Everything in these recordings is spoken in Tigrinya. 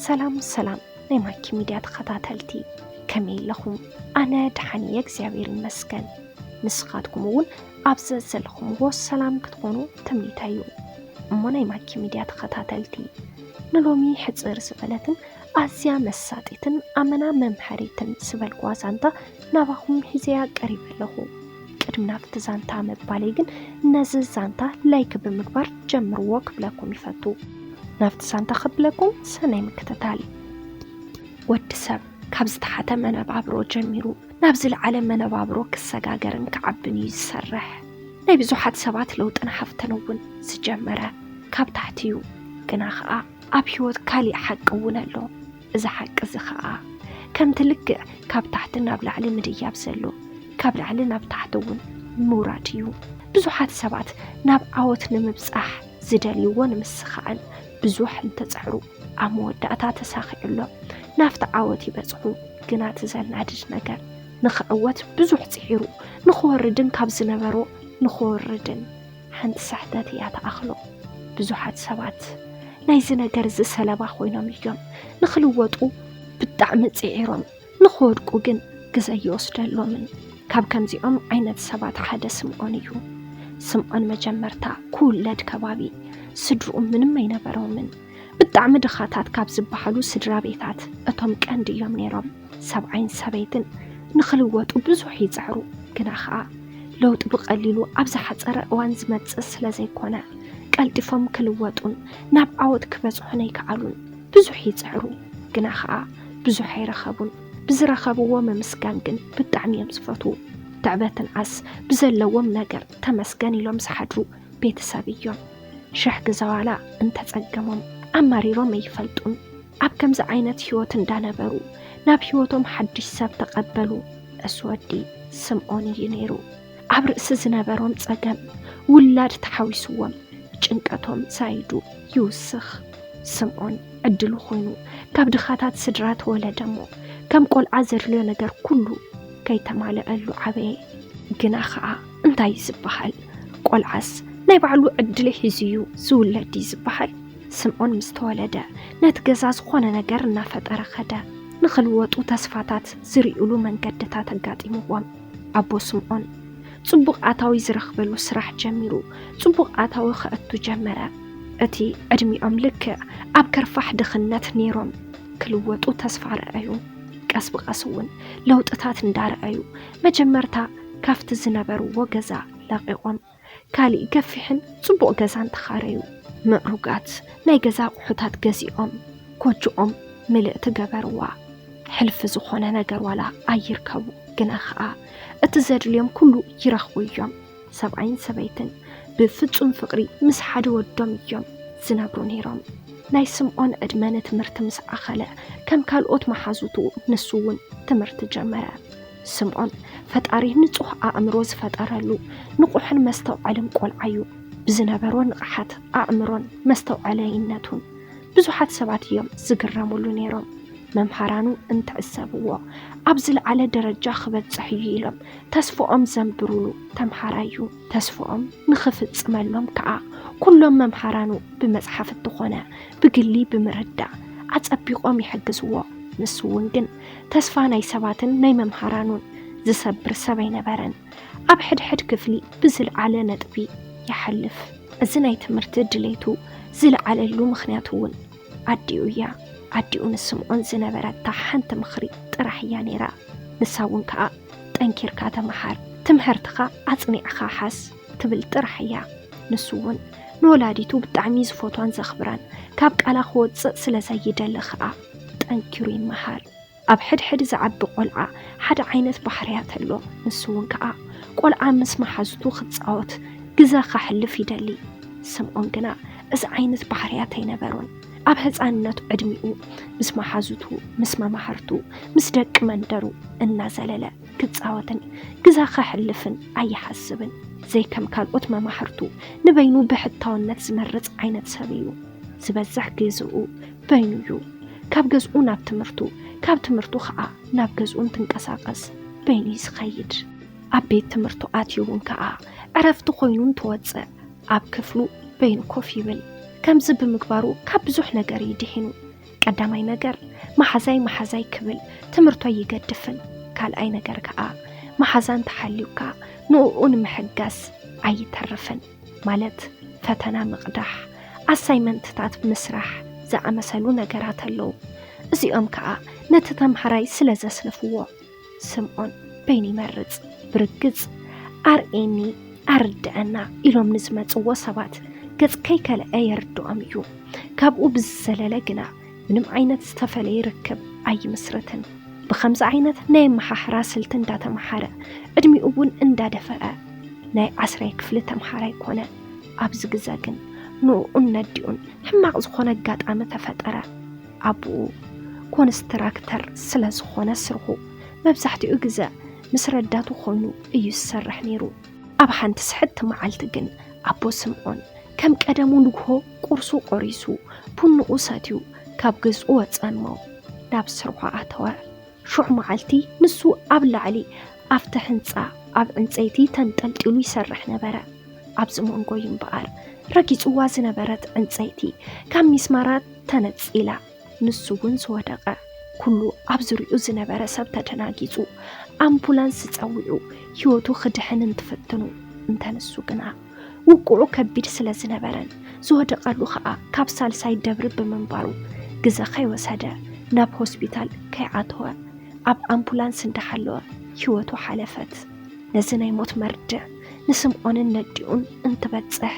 سلام ናይ ማኪ ሚድያ ተኸታተልቲ ከመይ ኢለኹም? ኣነ ድሓን እየ እግዚኣብሔር ይመስገን። ንስኻትኩም እውን ኣብዚ ዘለኹምዎ ሰላም ክትኾኑ ተምኒተዩ። እሞ ናይ ማኪ ሚድያ ተኸታተልቲ ንሎሚ ሕፅር ዝበለትን ኣዝያ መሳጢትን ኣመና መምሃሪትን ዝበልኳ ዛንታ ናባኹም ሒዘያ ቀሪብ ኣለኹ። ቅድሚ ናብቲ ዛንታ መባለይ ግን ነዚ ዛንታ ላይክ ብምግባር ጀምርዎ ክብለኩም ይፈቱ። ናብቲ ዛንታ ክብለኩም ሰናይ ምክትታል። ወዲ ሰብ ካብ ዝተሓተ መነባብሮ ጀሚሩ ናብ ዝለዓለ መነባብሮ ክሰጋገርን ክዓብን እዩ ዝሰርሕ። ናይ ብዙሓት ሰባት ለውጥን ሓፍትን እውን ዝጀመረ ካብ ታሕቲ እዩ። ግና ከዓ ኣብ ሂወት ካሊእ ሓቂ እውን ኣሎ። እዚ ሓቂ እዚ ከዓ ከምቲ ልክዕ ካብ ታሕቲ ናብ ላዕሊ ምድያብ ዘሎ ካብ ላዕሊ ናብ ታሕቲ እውን ምውራድ እዩ። ብዙሓት ሰባት ናብ ዓወት ንምብፃሕ ዝደልይዎ ንምስኻዕን ብዙሕ እንተፅዕሩ ኣብ መወዳእታ ተሳኺዑሎም ናፍቲ ዓወት ይበፅሑ። ግና እቲ ዘናድድ ነገር ንኽዕወት ብዙሕ ፅዒሩ ንኽወርድን ካብ ዝነበሮ ንኽወርድን ሓንቲ ስሕተት እያ ተኣኽሎ። ብዙሓት ሰባት ናይዚ ነገር እዚ ሰለባ ኮይኖም እዮም። ንኽልወጡ ብጣዕሚ ፅዒሮም ንኽወድቁ ግን ግዜ ይወስደሎምን። ካብ ከምዚኦም ዓይነት ሰባት ሓደ ስምዖን እዩ። ስምዖን መጀመርታ ክውለድ ከባቢ ስድርኡ ምንም ኣይነበሮምን። ብጣዕሚ ድኻታት ካብ ዝበሃሉ ስድራ ቤታት እቶም ቀንዲ እዮም ነይሮም። ሰብዓይን ሰበይትን ንኽልወጡ ብዙሕ ይፅዕሩ። ግና ከዓ ለውጢ ብቐሊሉ ኣብ ዝሓፀረ እዋን ዝመፅእ ስለ ዘይኮነ ቀልጢፎም ክልወጡን ናብ ዓወት ክበፅሑን ኣይከኣሉን። ብዙሕ ይፅዕሩ ግና ከዓ ብዙሕ ኣይረኸቡን። ብዝረኸብዎ ምምስጋን ግን ብጣዕሚ እዮም ዝፈትዉ። ትዕበትን ዓስ ብዘለዎም ነገር ተመስገን ኢሎም ዝሓድሩ ቤተሰብ እዮም። ሽሕ ግዘዋላ እንተፀገሞም ኣማሪሮም ኣይፈልጡን። ኣብ ከምዚ ዓይነት ሂወት እንዳነበሩ ናብ ሂወቶም ሓድሽ ሰብ ተቐበሉ። እሱ ወዲ ስምዖን እዩ ነይሩ። ኣብ ርእሲ ዝነበሮም ፀገም ውላድ ተሓዊስዎም ጭንቀቶም ሳይዱ ይውስኽ። ስምዖን ዕድሉ ኮይኑ ካብ ድኻታት ስድራ ተወለደ እሞ ከም ቆልዓ ዘድልዮ ነገር ኩሉ ከይተማልአሉ ዓበየ። ግና ከዓ እንታይ ዝበሃል ቆልዓስ ናይ ባዕሉ ዕድል ሒዝዩ ዝውለድ ዝበሃል። ስምዖን ምስ ተወለደ ነቲ ገዛ ዝኾነ ነገር እናፈጠረ ኸደ። ንኽልወጡ ተስፋታት ዝርኢሉ መንገድታት ኣጋጢምዎም። ኣቦ ስምዖን ጽቡቕ ኣታዊ ዝረኽበሉ ስራሕ ጀሚሩ ጽቡቕ ኣታዊ ክእቱ ጀመረ። እቲ ዕድሚኦም ልክዕ ኣብ ከርፋሕ ድኽነት ነይሮም ክልወጡ ተስፋ ረአዩ። ቀስ ብቐስ እውን ለውጥታት እንዳረአዩ መጀመርታ ካፍቲ ዝነበርዎ ገዛ ለቒቖም ካሊእ ገፊሕን ጽቡቕ ገዛን ተኻረዩ። ምዕሩጋት ናይ ገዛ ኣቑሑታት ገዚኦም ኮጅኦም ምልእቲ ገበርዋ። ሕልፊ ዝኾነ ነገር ዋላ ኣይርከቡ። ግና ከዓ እቲ ዘድልዮም ኩሉ ይረኽቡ እዮም። ሰብዓይን ሰበይትን ብፍጹም ፍቕሪ ምስ ሓደ ወዶም እዮም ዝነብሩ ነይሮም። ናይ ስምዖን ዕድመ ንትምህርቲ ምስ ኣኸለ ከም ካልኦት መሓዙቱ ንሱ እውን ትምህርቲ ጀመረ። ስምዖን ፈጣሪ ንጹህ ኣእምሮ ዝፈጠረሉ ንቑሕን መስተውዓልን ቆልዓ እዩ። ብዝነበሮ ንቕሓት ኣእምሮን መስተውዓለይነቱን ብዙሓት ሰባት እዮም ዝግረሙሉ ነይሮም። መምሃራኑ እንትዕዘብዎ ኣብ ዝለዓለ ደረጃ ክበፅሕ እዩ ኢሎም ተስፍኦም ዘንብሩሉ ተምሃራይ እዩ። ተስፍኦም ንኽፍፅመሎም ከዓ ኩሎም መምሃራኑ ብመፅሓፍ እትኾነ ብግሊ ብምርዳእ ኣፀቢቖም ይሕግዝዎ። ንሱ እውን ግን ተስፋ ናይ ሰባትን ናይ መምሃራኑን ዝሰብር ሰብ ኣይነበረን። ኣብ ሕድሕድ ክፍሊ ብዝለዓለ ነጥቢ ይሓልፍ። እዚ ናይ ትምህርቲ ድሌቱ ዝለዓለሉ ምኽንያት እውን ኣዲኡ እያ። ኣዲኡ ንስምዖን ዝነበረታ ሓንቲ ምኽሪ ጥራሕ እያ ነይራ። ንሳ እውን ከዓ ጠንኪርካ ተመሃር፣ ትምህርትኻ ኣፅኒዕኻ ሓስ ትብል ጥራሕ እያ። ንሱ እውን ንወላዲቱ ብጣዕሚ ዝፈትዋን ዘኽብራን ካብ ቃላ ክወፅእ ስለ ዘይደሊ ከዓ ጠንኪሩ ይመሃር። ኣብ ሕድሕድ ዝዓቢ ቆልዓ ሓደ ዓይነት ባህርያት ኣሎ። ንሱ እውን ከዓ ቆልዓ ምስ መሓዝቱ ክትፃወት ግዜ ካሕልፍ ይደሊ። ስምዖን ግና እዚ ዓይነት ባህርያት ኣይነበሮን። ኣብ ህፃንነቱ ዕድሚኡ ምስ መሓዙቱ ምስ መማህርቱ ምስ ደቂ መንደሩ እናዘለለ ክፃወትን ግዜ ካሕልፍን ኣይሓስብን። ዘይከም ካልኦት መማህርቱ ንበይኑ ብሕታውነት ዝመርፅ ዓይነት ሰብ እዩ። ዝበዝሕ ግዝኡ በይኑ እዩ። ካብ ገዝኡ ናብ ትምህርቱ ካብ ትምህርቱ ከዓ ናብ ገዝኡ እንትንቀሳቐስ በይኑ ዝኸይድ። ኣብ ቤት ትምህርቱ ኣትዩ እውን ከዓ ዕረፍቲ ኮይኑ እንትወፅእ ኣብ ክፍሉ በይኑ ኮፍ ይብል። ከምዚ ብምግባሩ ካብ ብዙሕ ነገር ይድሒኑ። ቀዳማይ ነገር ማሓዛይ ክብል ትምርቶ ይገድፍን ካልኣይ ነገር ከዓ ማሓዛን ተሓልዩካ ንኡን ምሕጋስ ኣይተርፍን ማለት ፈተና ምቕዳሕ ኣሳይመንትታት ምስራሕ ዝኣመሰሉ ነገራት ኣለዉ እዚኦም ከዓ ነቲ ተምሃራይ ስለ ዘስንፍዎ ስምዖን በይኒ መርጽ ብርግጽ ኣርኤኒ ኣርድአና ኢሎም ንዝመጽዎ ሰባት ገጽ ከይከልአ የርድኦም እዩ ካብኡ ብዝዘለለ ግና ምንም ዓይነት ዝተፈለየ ርክብ ኣይምስርትን ብኸምዚ ዓይነት ናይ መሓሕራ ስልቲ እንዳተመሓረ ዕድሚኡ እውን እንዳደፈአ ናይ 10 ክፍሊ ተምሃራይ ኮነ ኣብዚ ግዜ ግን ንኡን ነዲኡን ሕማቕ ዝኾነ ኣጋጣሚ ተፈጠረ ኣቡኡ ኮንስትራክተር ስለ ዝኾነ ስርሑ መብዛሕትኡ ግዜ ምስ ረዳቱ ኮይኑ እዩ ዝሰርሕ ነይሩ ኣብ ሓንቲ ስሕቲ መዓልቲ ግን ኣቦ ስምዖን ከም ቀደሙ ንግሆ ቁርሱ ቆሪሱ ቡንኡ ሰትዩ ካብ ገዝኡ ወፀሞ ናብ ስርሑ ኣተወ ሹዕ መዓልቲ ንሱ ኣብ ላዕሊ ኣብቲ ህንፃ ኣብ ዕንፀይቲ ተንጠልጢሉ ይሰርሕ ነበረ ኣብዚ መንጎ ይምበኣር ረጊፅዋ ዝነበረት ዕንፀይቲ ካብ ሚስማራት ተነፂላ ንሱ እውን ዝወደቐ ኩሉ ኣብ ዙርኡ ዝነበረ ሰብ ተደናጊፁ ኣምቡላንስ ፀዊዑ ህይወቱ ክድሕን እንትፍትኑ እንተንሱ ግና ውቁዑ ከቢድ ስለ ዝነበረን ዝወደቐሉ ከዓ ካብ ሳልሳይ ደብሪ ብምንባሩ ግዜ ከይወሰደ ናብ ሆስፒታል ከይኣተወ ኣብ ኣምቡላንስ እንዳሓለወ ህይወቱ ሓለፈት ነዚ ናይ ሞት መርድዕ ንስምዖንን ነዲኡን እንትበፅሕ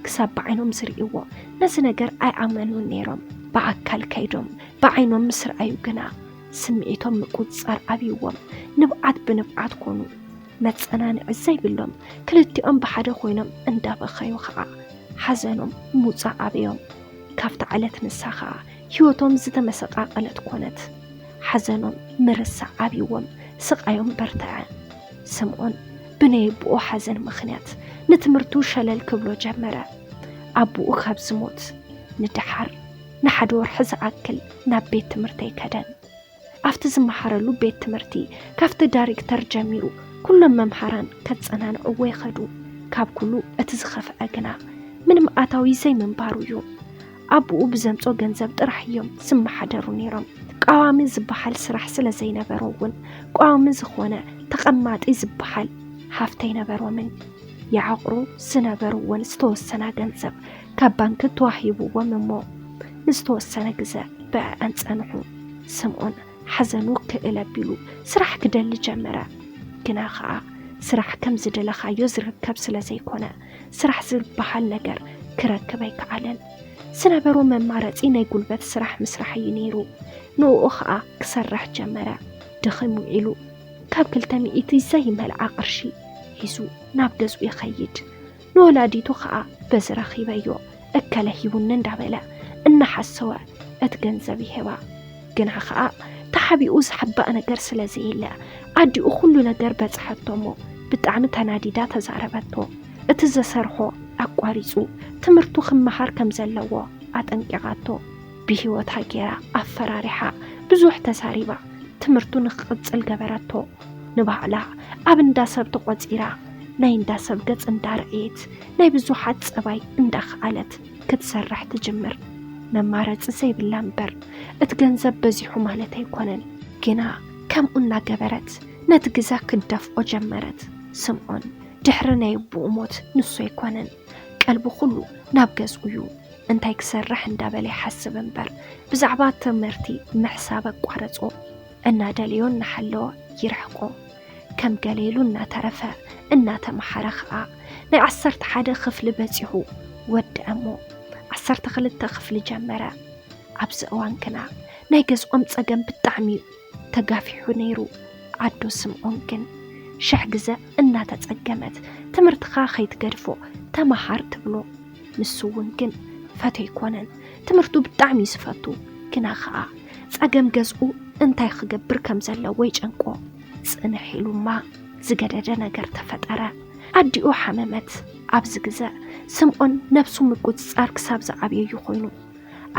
ክሳብ ብዓይኖም ዝርእይዎ ነዚ ነገር ኣይኣመኑን ነይሮም ብኣካል ከይዶም ብዓይኖም ምስ ረኣዩ ግና ስምዒቶም ምቁፅፃር ኣብይዎም ንብዓት ብንብዓት ኮኑ መፀናንዒ ዘይብሎም ክልቲኦም ብሓደ ኮይኖም እንዳበኸዩ ከዓ ሓዘኖም ሙፃእ ኣብዮም ካብቲ ዓለት ንሳ ከዓ ህይወቶም ዝተመሰቃቐለት ኮነት ሓዘኖም ምርሳዕ ኣብይዎም ስቃዮም በርተዐ ስምዖን ብናይ ኣቦኡ ሓዘን ምኽንያት ንትምህርቱ ሸለል ክብሎ ጀመረ ኣቦኡ ካብ ዝሞት ንድሓር ንሓደ ወርሒ ዝኣክል ናብ ቤት ትምህርቲ ይከደን ኣብቲ ዝመሃረሉ ቤት ትምህርቲ ካብቲ ዳይሬክተር ጀሚሩ ኩሎም መምሃራን ከፀናንዕዎ ይኸዱ ካብ ኩሉ እቲ ዝኸፍአ ግና ምንም ኣታዊ ዘይምንባሩ እዩ ኣቦኡ ብዘምፆ ገንዘብ ጥራሕ እዮም ዝመሓደሩ ነይሮም ቃዋሚ ዝበሃል ስራሕ ስለ ዘይነበሮ እውን ቃዋሚ ዝኾነ ተቐማጢ ዝበሃል ሃፍተይ ነበሮምን ይዓቕሩ ዝነበሩውን ዝተወሰነ ገንዘብ ካብ ባንኪ ተዋሂብዎም እሞ ንዝተወሰነ ግዜ ብዕአን ፀንሑ ስምዖን ሓዘኑ ክእል ኣቢሉ ስራሕ ክደሊ ጀመረ ግና ከዓ ስራሕ ከም ዝደለኻዮ ዝርከብ ስለ ዘይኮነ ስራሕ ዝበሃል ነገር ክረክብ ኣይከኣለን ዝነበሮ መማረፂ ናይ ጉልበት ስራሕ ምስራሕ እዩ ነይሩ ንኡ ከዓ ክሰርሕ ጀመረ ድኽሙ ኢሉ ካብ 200 ዘይመልዓ ቅርሺ ሒዙ ናብ ገዝኡ ይኸይድ ንወላዲቱ ከዓ በዚ ረኺበዮ እከለ ሂቡኒ እንዳበለ እናሓሰወ እቲ ገንዘብ ይሄባ ግና ከዓ ተሓቢኡ ዝሓባእ ነገር ስለ ዘየለ ኣዲኡ ኩሉ ነገር በፅሐቶሞ ብጣዕሚ ተናዲዳ ተዛረበቶ እቲ ዘሰርሖ ኣቋሪፁ ትምህርቱ ክመሃር ከም ዘለዎ ኣጠንቂቓቶ ብሂወታ ጌራ ኣፈራሪሓ ብዙሕ ተሳሪባ ትምህርቱ ንክቅፅል ገበረቶ ንባዕላ ኣብ እንዳሰብ ተቆፂራ ናይ እንዳሰብ ገጽ እንዳርአየት ናይ ብዙሓት ፀባይ እንዳኽኣለት ክትሰርሕ ትጅምር መማረፂ ዘይብላ እምበር እቲ ገንዘብ በዚሑ ማለት ኣይኮነን ግና ከምኡ እናገበረት ነቲ ግዜ ክደፍኦ ጀመረት ስምዖን ድሕሪ ናይ ኣቦኡ ሞት ንሱ ኣይኮነን ቀልቡ ኩሉ ናብ ገዝኡ እዩ እንታይ ክሰርሕ እንዳበለ ይሓስብ እምበር ብዛዕባ ትምህርቲ ምሕሳብ ኣቋረፆ እናደልዮ እናሓለወ ይርሕቆ ከም ገሌሉ እናተረፈ እናተመሓረ ከዓ ናይ 11 ክፍሊ በፂሑ ወድአሞ 12 ክፍሊ ጀመረ ኣብዚ እዋን ግና ናይ ገዝኦም ፀገም ብጣዕሚ ተጋፊሑ ነይሩ ኣዶ ስምዖን ግን ሽሕ ግዜ እናተፀገመት ትምህርትኻ ከይትገድፎ ተመሃር ትብሎ ንሱ እውን ግን ፈቶ ይኮነን ትምህርቱ ብጣዕሚ ዝፈቱ ግና ከዓ ፀገም ገዝኡ እንታይ ክገብር ከም ዘለዎ ይጨንቆ ጽንሕ ኢሉማ ዝገደደ ነገር ተፈጠረ ኣዲኡ ሓመመት ኣብዚ ግዜ ስምዖን ነፍሱ ምቁፅፃር ክሳብ ዝዓብዩ ኮይኑ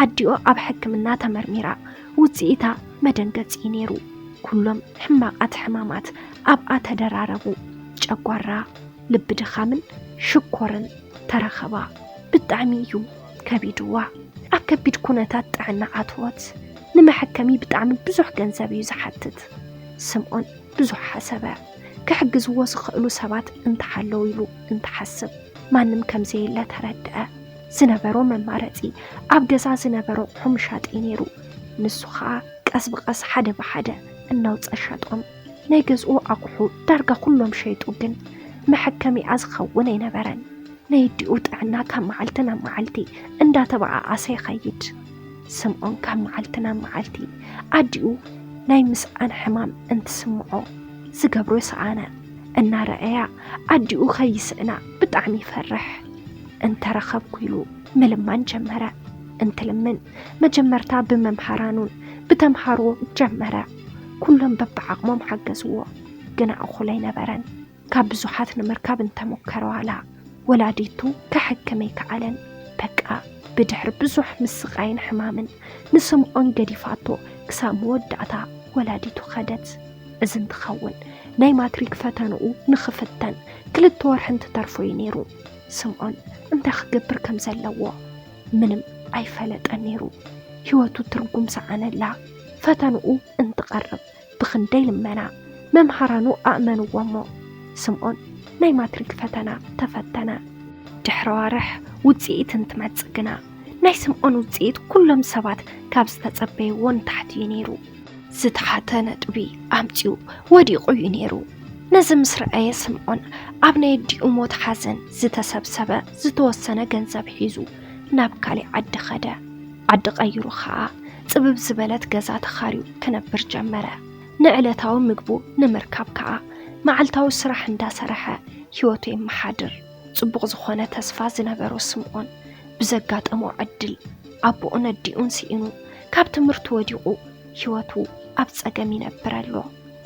ኣዲኡ ኣብ ሕክምና ተመርሚራ ውፅኢታ መደንገፂ ነይሩ ኩሎም ሕማቃት ሕማማት ኣብኣ ተደራረቡ ጨጓራ ልቢ ድኻምን ሽኮርን ተረኸባ ብጣዕሚ እዩ ከቢድዋ ኣብ ከቢድ ኩነታት ጥዕና ኣትወት نمحكمي بتعمل بزح جنزبي زحتت سمعون بزح حسبه كحجز وسخلو سبات انت حلويلو انت حسب ما نم كم زي لا تردأ زنبرو من مارتي أبجزا زنبرو حمشات إنيرو نسخة قص بقص حدا بحدا النوت أشاتهم نيجزو أقحو درجة كلهم شيء وجن محكمي أزخو ونينبرن نيديو تعنا كم معلتنا معلتي اندا تبع عسي خيج سمعون كم معلتنا معلتي أديو نايمس عن حمام انت سمعو زقبرو سعانا انا رأيا أديو خيسنا بتعمي فرح انت رخب كيلو ملمان جمرة انت لمن ما جمرتا بممحرانون بتمحرو جمرة كلهم ببعقمهم حقزوا قنا أخولينا برن كابزوحات نمركب انت مكروا على ولاديتو كحكميك علن بقى بدحر بزوح مسقاين حمامن نسمعون قديفاتو كسام ودعتا ولاديتو خدت ازن تخون ناي ماتريك فتنو نخفتن كل التورحن تطرفو ينيرو سمعون انت خقبر كم زلوا منم اي فلت انيرو هواتو ترقم سعانا لا فتنو انت قرب بخندي لمنا ممحرانو أأمنو ومو سمعون ناي ماتريك فتنا تفتنا دحروارح وزيت انت ماتسقنا ناي سمعون وزيت كلهم سبات كابس تتصبي وان تحت ينيرو زتحاتنا تبي أمتيو وديقو ينيرو نزم سرعي سمعون أبنا يدي أموت حزن زتسبسبة زتوسنا جنزب حيزو نابكالي عد خدا عد غيرو خاء سبب زبالت جزات خاريو كنبر جمرة نعلتاو مقبو نمركب كعا معلتاو سرح اندا سرحة هيوتو محادر صبغ زخونة تسفا زنبرو سمعون بزقات أمو عدل أبو أندي أنسينو كابت مرتو وديقو هيوتو أبس أقامي نبرالو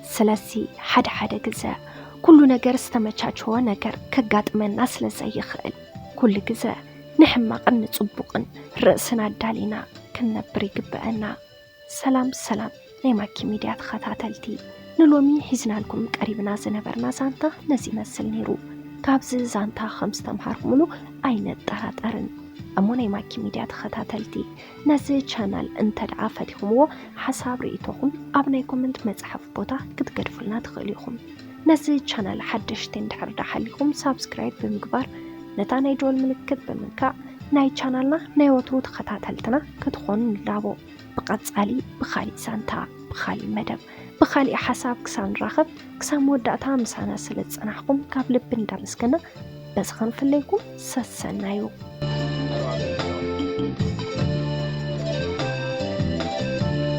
سلاسي حدا جزاء كل نجر استمتشاتشوا نجر كقات من نسل زي خل كل جزاء نحمق أن تصبقن رأسنا الدالينا كنا بريق بأنا سلام نيماكي ميديات خطاتلتي نلومي حزنا لكم قريبنا زنبرنا زانتا نزي مسل نيرو كابز زانتا 5 تمحار ملو أين الطرطرن أمو نيماكي ميديات خطاتلتي نزي channel انتدعا فتيخمو حساب رئيتوخم أبناي كومنت مزحف بوتا كتقرفلنا تخليخم نزي channel حدشتين دحر دحليخم سابسكرايب بمقبار نتا نايجول ملكت بمنكا ناي channelنا نايوتو تخطاتلتنا كتخون نلابو بقصالي بخالي سانتا بخالي مدب بخالي حساب كسان راخب كسان وداتا مسانا سلت صنحكم كاب لب ندمسكنا بس خنفليكم سسنايو